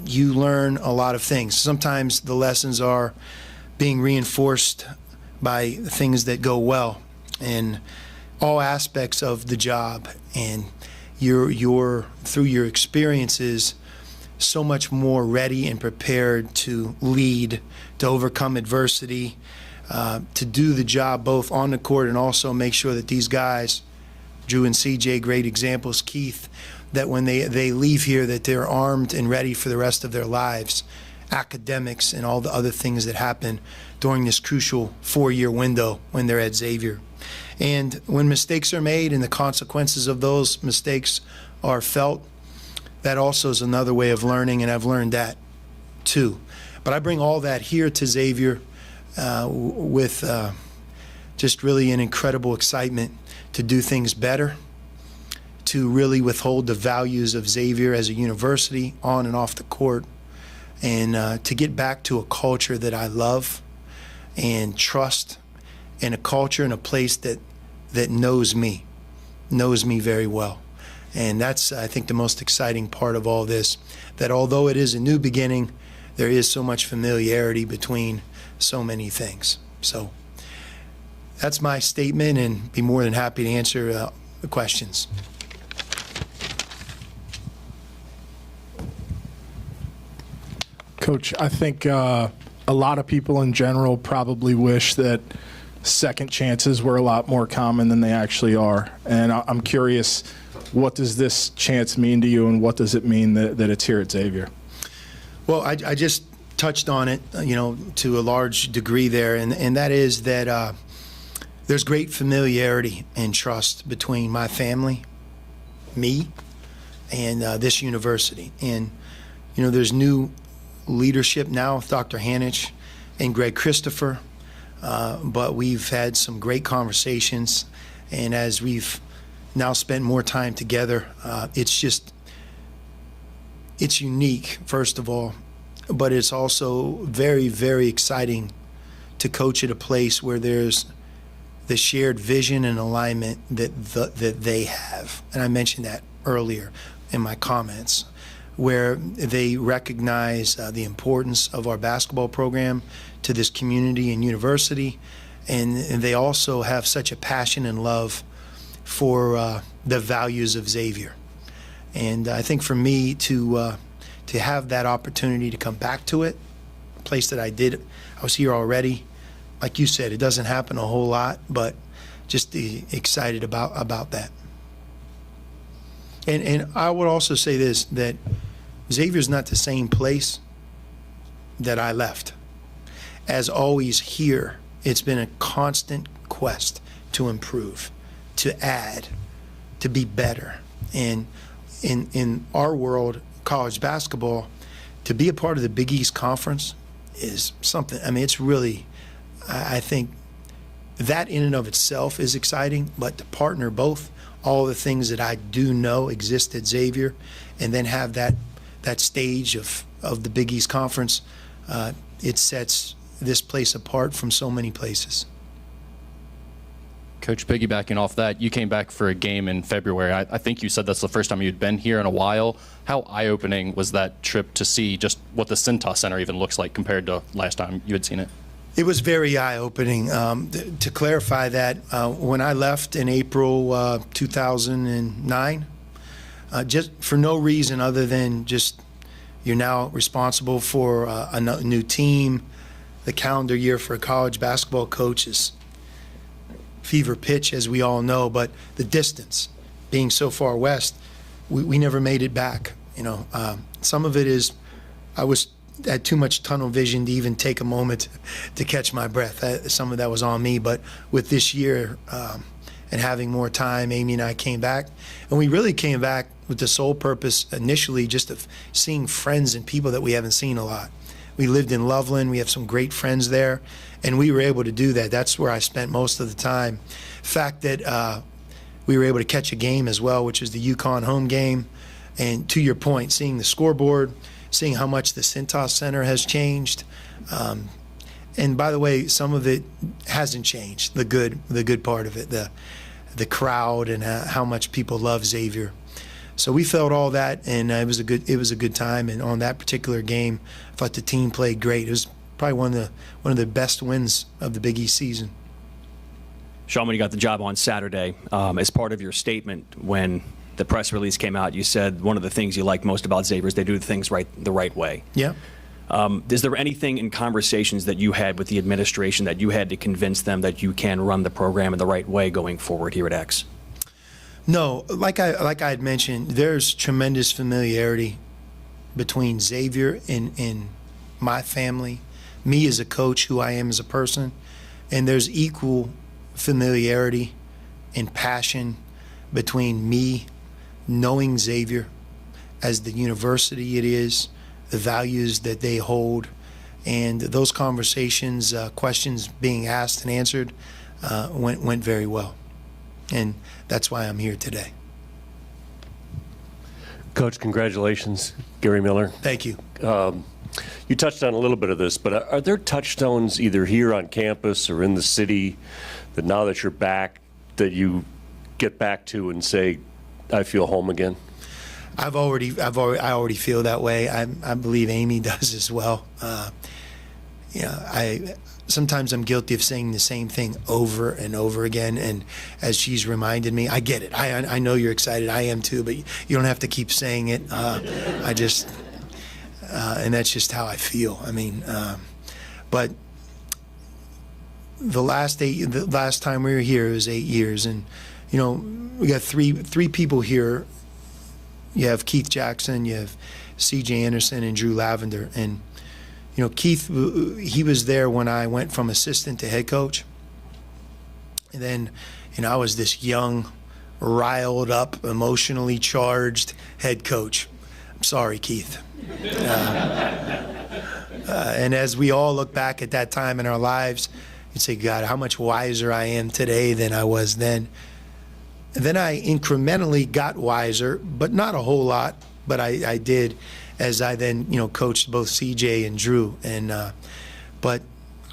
you learn a lot of things. Sometimes the lessons are being reinforced by things that go well in all aspects of the job, and you're through your experiences so much more ready and prepared to lead, to overcome adversity, to do the job both on the court and also make sure that these guys, Drew and CJ, great examples, Keith, that when they leave here that they're armed and ready for the rest of their lives, academics and all the other things that happen during this crucial 4-year window when they're at Xavier. And when mistakes are made and the consequences of those mistakes are felt, that also is another way of learning, and I've learned that too. But I bring all that here to Xavier with just really an incredible excitement to do things better, to really withhold the values of Xavier as a university on and off the court, and to get back to a culture that I love and trust, and a culture and a place that knows me very well. And that's, I think, the most exciting part of all this, that although it is a new beginning, there is so much familiarity between so many things. So that's my statement, and be more than happy to answer the questions. Coach, I think a lot of people in general probably wish that second chances were a lot more common than they actually are. And I'm curious, what does this chance mean to you, and what does it mean that it's here at Xavier? Well, I just touched on it, to a large degree there, and that is that there's great familiarity and trust between my family, me, and this university. And, there's new leadership now with Dr. Hanich and Greg Christopher, but we've had some great conversations, and as we've now spent more time together, it's unique, first of all, but it's also very, very exciting to coach at a place where there's the shared vision and alignment that they have. And I mentioned that earlier in my comments, where they recognize the importance of our basketball program to this community and university, and they also have such a passion and love for the values of Xavier. And I think for me to have that opportunity to come back to it, a place that I was here already. Like you said, it doesn't happen a whole lot, but just excited about that. And I would also say this, that Xavier's not the same place that I left. As always here, it's been a constant quest to improve, to add, to be better. And in our world, college basketball, to be a part of the Big East Conference is something, it's really, I think that in and of itself is exciting, but to partner both all the things that I do know exist at Xavier, and then have that stage of the Big East Conference, it sets this place apart from so many places. Coach, piggybacking off that, you came back for a game in February. I think you said that's the first time you'd been here in a while. How eye-opening was that trip to see just what the Cintas Center even looks like compared to last time you had seen it? It was very eye-opening. To clarify that, when I left in April 2009, just for no reason other than just you're now responsible for a new team. The calendar year for a college basketball coach is fever pitch, as we all know, but the distance being so far west, we never made it back. Some of it is I had too much tunnel vision to even take a moment to catch my breath. Some of that was on me, but with this year and having more time, Amy and I came back, and we really came back with the sole purpose initially just of seeing friends and people that we haven't seen a lot. We lived in Loveland. We have some great friends there, and we were able to do that. That's where I spent most of the time. The fact that we were able to catch a game as well, which is the UConn home game, and to your point, seeing the scoreboard, seeing how much the Cintas Center has changed. And by the way, some of it hasn't changed, the good part of it, the crowd and how much people love Xavier. So we felt all that, and it was a good time. And on that particular game, I thought the team played great. It was probably one of the best wins of the Big East season. Sean, when you got the job on Saturday, as part of your statement when the press release came out, you said one of the things you liked most about Xavier is they do things the right way. Yeah. Is there anything in conversations that you had with the administration that you had to convince them that you can run the program in the right way going forward here at X? No, like I had mentioned, there's tremendous familiarity between Xavier and my family, me as a coach, who I am as a person, and there's equal familiarity and passion between me knowing Xavier as the university it is, the values that they hold, and those conversations, questions being asked and answered, went very well. And that's why I'm here today. Coach, congratulations, Gary Miller. Thank you. You touched on a little bit of this, but are there touchstones either here on campus or in the city that now that you're back, that you get back to and say, I feel home again? I already feel that way. I believe Amy does as well. Sometimes I'm guilty of saying the same thing over and over again, and as she's reminded me, I get it. I know you're excited. I am too, but you don't have to keep saying it. And that's just how I feel. I mean, but the last time we were here, it was 8 years, and we got three people here. You have Keith Jackson, you have C.J. Anderson, and Drew Lavender. And Keith, he was there when I went from assistant to head coach. And then, I was this young, riled up, emotionally charged head coach. I'm sorry, Keith. And as we all look back at that time in our lives, you'd say, God, how much wiser I am today than I was then. And then I incrementally got wiser, but not a whole lot, but I did, as I then, coached both CJ and Drew. And but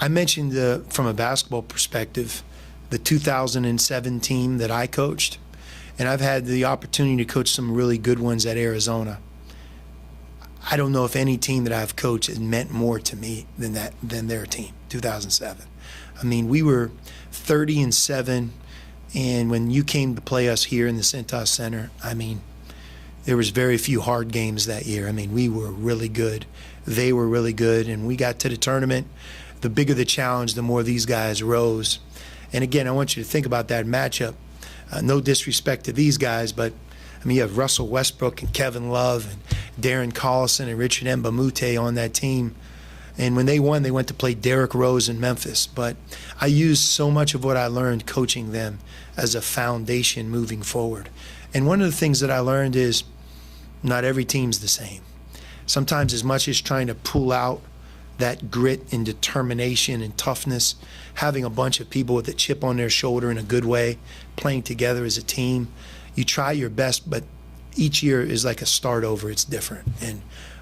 I mentioned from a basketball perspective, the 2007 team that I coached, and I've had the opportunity to coach some really good ones at Arizona. I don't know if any team that I've coached has meant more to me than their team, 2007. I mean, we were 30-7. And when you came to play us here in the Cintas Center, I mean, there was very few hard games that year. I mean, we were really good. They were really good. And we got to the tournament. The bigger the challenge, the more these guys rose. And again, I want you to think about that matchup. No disrespect to these guys, but I mean, you have Russell Westbrook and Kevin Love and Darren Collison and Richard Mbamute on that team. And when they won, they went to play Derrick Rose in Memphis. But I used so much of what I learned coaching them as a foundation moving forward. And one of the things that I learned is not every team's the same. Sometimes as much as trying to pull out that grit and determination and toughness, having a bunch of people with a chip on their shoulder in a good way, playing together as a team, you try your best, but each year is like a start over. It's different.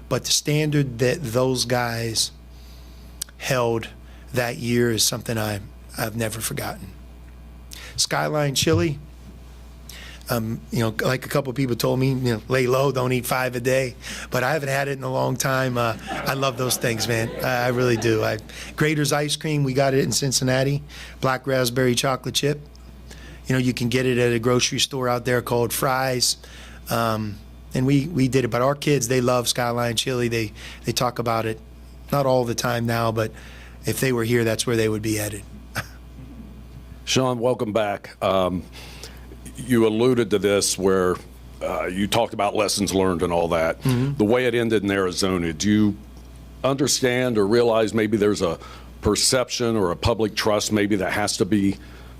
But the standard that those guys held that year is something I've never forgotten. Skyline chili, like a couple of people told me, lay low, don't eat 5 a day. But I haven't had it in a long time. I love those things, man. I really do. Grater's ice cream, we got it in Cincinnati, black raspberry chocolate chip. You can get it at a grocery store out there called Fry's. And we did it, but our kids, they love Skyline chili. They talk about it, not all the time now, but if they were here, that's where they would be headed. Sean, welcome back. You alluded to this where you talked about lessons learned and all that. Mm-hmm. The way it ended in Arizona, do you understand or realize maybe there's a perception or a public trust maybe that has to be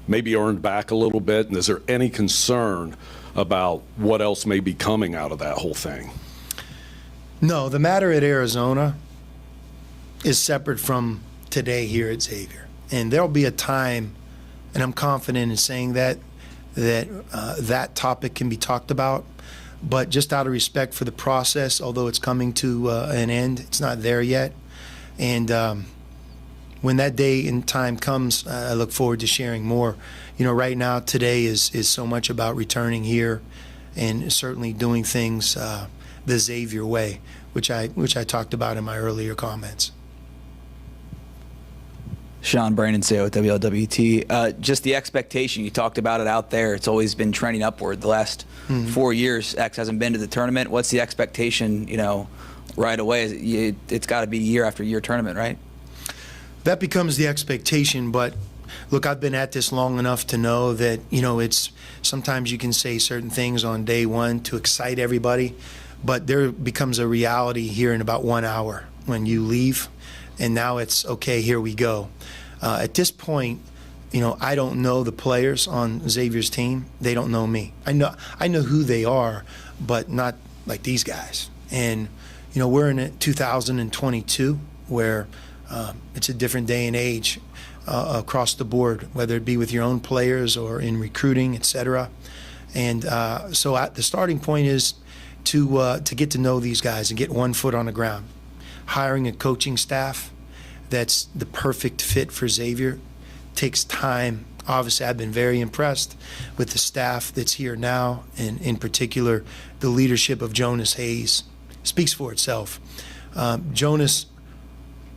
maybe earned back a little bit? And is there any concern about what else may be coming out of that whole thing? No, the matter at Arizona is separate from today here at Xavier. And there'll be a time, and I'm confident in saying that topic can be talked about. But just out of respect for the process, although it's coming to an end, it's not there yet. And when that day and time comes, I look forward to sharing more. Right now, today is so much about returning here and certainly doing things the Xavier way, which I talked about in my earlier comments. Sean Brandon, CEO at WLWT. Just the expectation, you talked about it out there. It's always been trending upward. The last 4 years, X hasn't been to the tournament. What's the expectation, right away? It's got to be year after year tournament, right? That becomes the expectation, but look, I've been at this long enough to know that, it's sometimes you can say certain things on day one to excite everybody, but there becomes a reality here in about 1 hour when you leave, and now it's, okay, here we go. At this point, I don't know the players on Xavier's team. They don't know me. I know who they are, but not like these guys. And, we're in 2022 where it's a different day and age across the board, whether it be with your own players or in recruiting, et cetera. And so the starting point is to get to know these guys and get one foot on the ground. Hiring a coaching staff that's the perfect fit for Xavier takes time. Obviously, I've been very impressed with the staff that's here now, and in particular, the leadership of Jonas Hayes speaks for itself. Jonas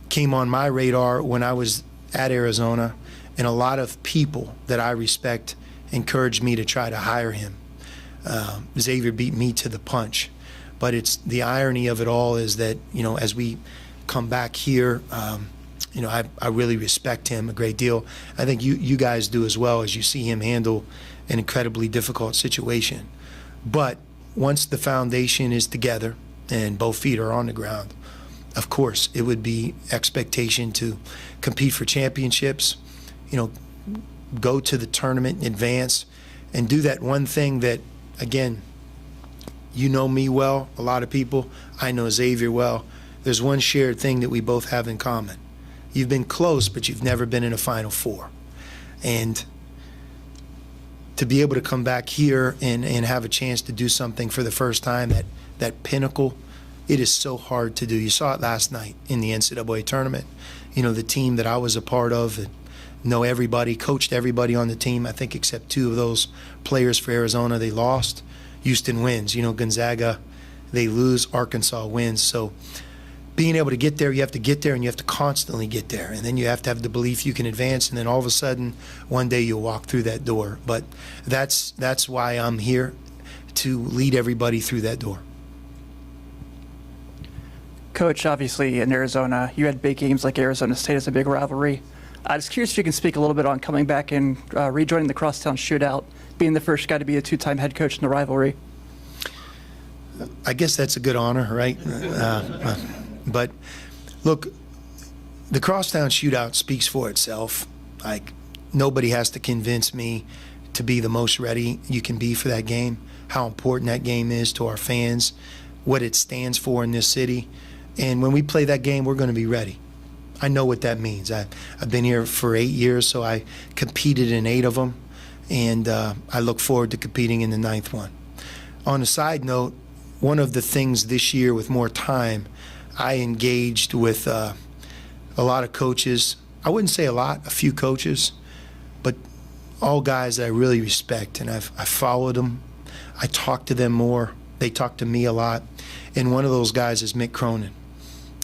came on my radar when I was at Arizona, and a lot of people that I respect encouraged me to try to hire him. Xavier beat me to the punch. But it's the irony of it all is that, as we come back here, I really respect him a great deal. I think you guys do as well, as you see him handle an incredibly difficult situation. But once the foundation is together and both feet are on the ground, of course, it would be expectation to compete for championships, go to the tournament in advance, and do that one thing that, again, you know me well, a lot of people. I know Xavier well. There's one shared thing that we both have in common. You've been close, but you've never been in a Final Four. And to be able to come back here and have a chance to do something for the first time, that pinnacle, it is so hard to do. You saw it last night in the NCAA Tournament. The team that I was a part of, know everybody, coached everybody on the team, I think except two of those players for Arizona, they lost. Houston wins. Gonzaga, they lose. Arkansas wins. So being able to get there, you have to get there, and you have to constantly get there. And then you have to have the belief you can advance, and then all of a sudden, one day you'll walk through that door. But that's why I'm here, to lead everybody through that door. Coach, obviously in Arizona, you had big games like Arizona State as a big rivalry. I was curious if you can speak a little bit on coming back and rejoining the Crosstown Shootout, being the first guy to be a two-time head coach in the rivalry. I guess that's a good honor, right? But look, the Crosstown Shootout speaks for itself. Like, nobody has to convince me to be the most ready you can be for that game, how important that game is to our fans, what it stands for in this city. And when we play that game, we're going to be ready. I know what that means. I've been here for 8 years, so I competed in 8 of them, and I look forward to competing in the 9th one. On a side note, one of the things this year with more time, I engaged with a lot of coaches. I wouldn't say a lot, a few coaches, but all guys that I really respect, and I followed them. I talk to them more. They talk to me a lot. And one of those guys is Mick Cronin.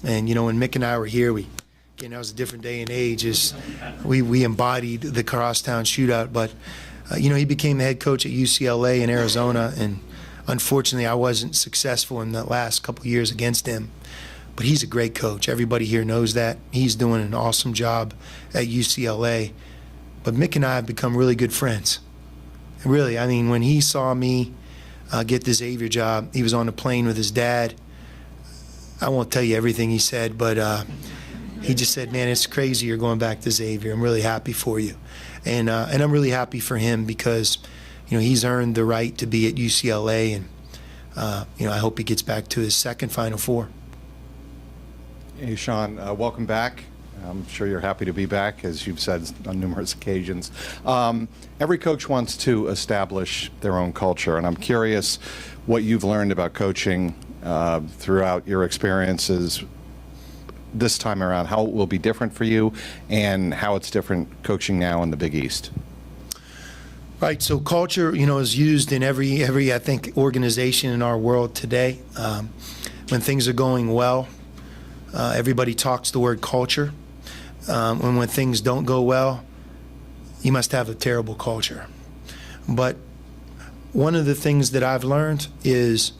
And, when Mick and I were here, again, that was a different day and age. We embodied the Crosstown Shootout. But, he became the head coach at UCLA in Arizona. And unfortunately, I wasn't successful in the last couple of years against him. But he's a great coach. Everybody here knows that. He's doing an awesome job at UCLA. But Mick and I have become really good friends. And really, when he saw me get the Xavier job, he was on a plane with his dad. I won't tell you everything he said, but he just said, "Man, it's crazy you're going back to Xavier. I'm really happy for you." And I'm really happy for him because, he's earned the right to be at UCLA, and, I hope he gets back to his second Final Four. Hey, Sean, welcome back. I'm sure you're happy to be back, as you've said on numerous occasions. Every coach wants to establish their own culture, and I'm curious what you've learned about coaching throughout your experiences this time around, how it will be different for you, and how it's different coaching now in the Big East. Right. So culture, is used in every I think organization in our world today. When things are going well, everybody talks the word culture. And when things don't go well, you must have a terrible culture. But one of the things that I've learned is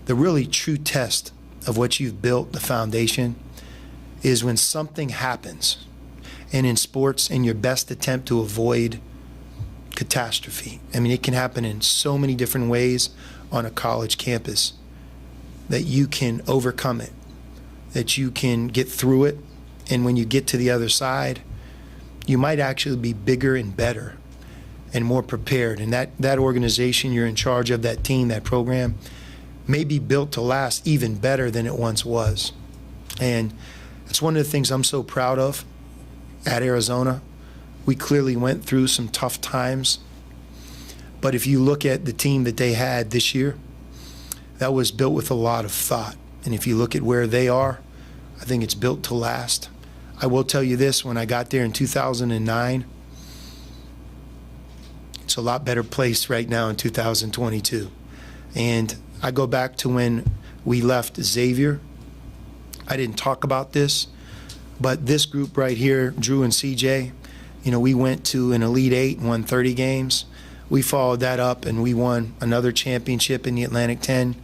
the really true test of what you've built, the foundation, is when something happens. And in sports, in your best attempt to avoid catastrophe. I mean, it can happen in so many different ways on a college campus that you can overcome it, that you can get through it, and when you get to the other side, you might actually be bigger and better and more prepared. And that organization you're in charge of, that team, that program, may be built to last even better than it once was. And it's one of the things I'm so proud of at Arizona. We clearly went through some tough times, but if you look at the team that they had this year, that was built with a lot of thought. And if you look at where they are, I think it's built to last. I will tell you this, when I got there in 2009, it's a lot better place right now in 2022. And I go back to when we left Xavier. I didn't talk about this, but this group right here, Drew and CJ, we went to an Elite Eight and won 30 games. We followed that up and we won another championship in the Atlantic 10.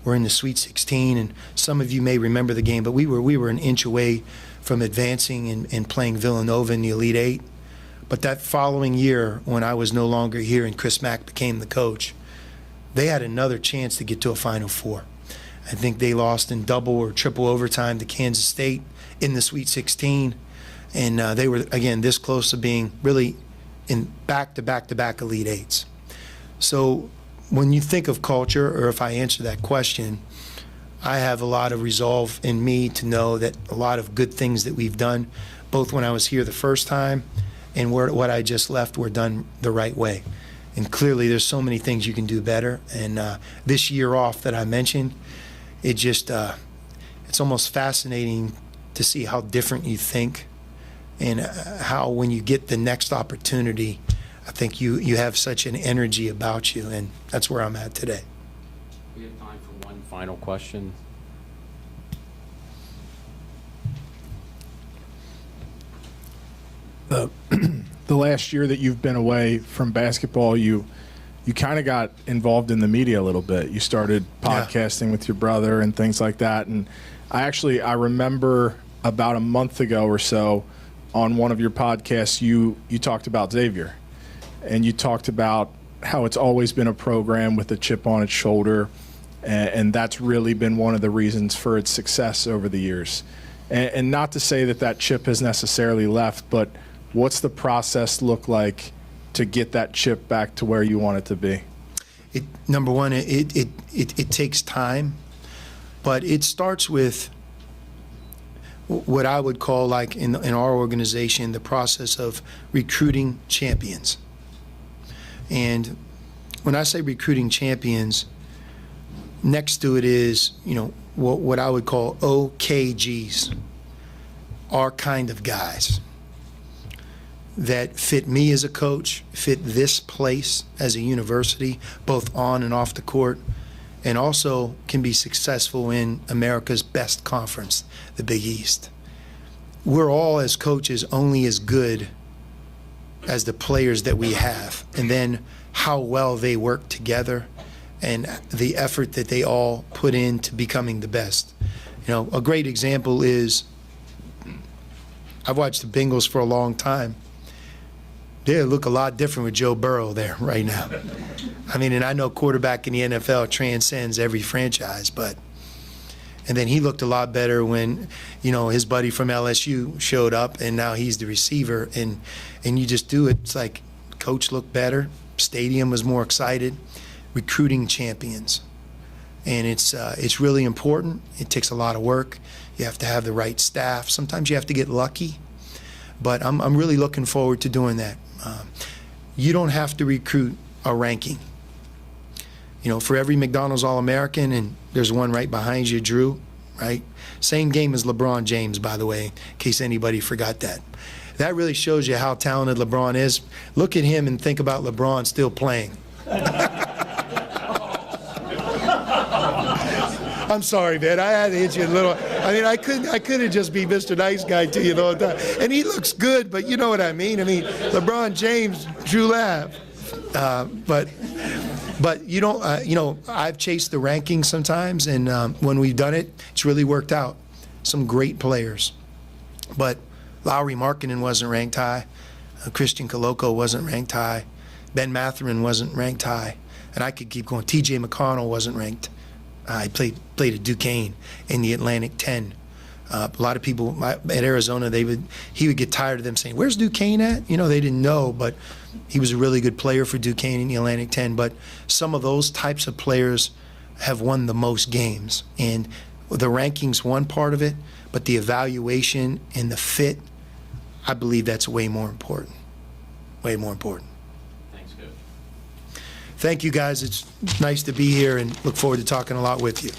We're in the Sweet 16, and some of you may remember the game, but we were an inch away from advancing and playing Villanova in the Elite Eight. But that following year, when I was no longer here and Chris Mack became the coach, they had another chance to get to a Final Four. I think they lost in double or triple overtime to Kansas State in the Sweet 16. And they were, again, this close to being really in back-to-back-to-back Elite Eights. So when you think of culture, or if I answer that question, I have a lot of resolve in me to know that a lot of good things that we've done, both when I was here the first time and what I just left, were done the right way. And clearly there's so many things you can do better. And this year off that I mentioned, it's almost fascinating to see how different you think, and how when you get the next opportunity, I think you have such an energy about you, and that's where I'm at today. We have time for one final question. The last year that you've been away from basketball, you kind of got involved in the media a little bit. You started podcasting with your brother and things like that. And I remember about a month ago or so on one of your podcasts, you talked about Xavier. And you talked about how it's always been a program with a chip on its shoulder. And that's really been one of the reasons for its success over the years. And not to say that chip has necessarily left, but what's the process look like to get that chip back to where you want it to be? Number one, it takes time, but it starts with what I would call, like in our organization, the process of recruiting champions. And when I say recruiting champions, next to it is, what I would call OKGs, our kind of guys that fit me as a coach, fit this place as a university, both on and off the court, and also can be successful in America's best conference, the Big East. We're all, as coaches, only as good as the players that we have, and then how well they work together and the effort that they all put into becoming the best. A great example is, I've watched the Bengals for a long time. They look a lot different with Joe Burrow there right now. I mean, and I know quarterback in the NFL transcends every franchise, and then he looked a lot better when, his buddy from LSU showed up, and now he's the receiver, and you just do it. It's like coach looked better, stadium was more excited, recruiting champions. And it's really important. It takes a lot of work. You have to have the right staff. Sometimes you have to get lucky, but I'm really looking forward to doing that. You don't have to recruit a ranking. For every McDonald's All-American, and there's one right behind you, Drew, right? Same game as LeBron James, by the way, in case anybody forgot that. that really shows you how talented LeBron is. Look at him and think about LeBron still playing. I'm sorry, man. I had to hit you a little. I mean, I couldn't just be Mr. Nice Guy to you the whole time. And he looks good, but you know what I mean. I mean, LeBron James, Drew Lav. But you don't, you know, I've chased the rankings sometimes, and when we've done it, it's really worked out. Some great players. But Lowry Markkanen wasn't ranked high. Christian Koloko wasn't ranked high. Ben Mathurin wasn't ranked high. And I could keep going. T.J. McConnell wasn't ranked. I played at Duquesne in the Atlantic 10. A lot of people at Arizona, he would get tired of them saying, "Where's Duquesne at?" You know, they didn't know, but he was a really good player for Duquesne in the Atlantic 10. But some of those types of players have won the most games. And the ranking's one part of it, but the evaluation and the fit, I believe that's way more important. Way more important. Thanks, Coach. Thank you, guys. It's nice to be here and look forward to talking a lot with you.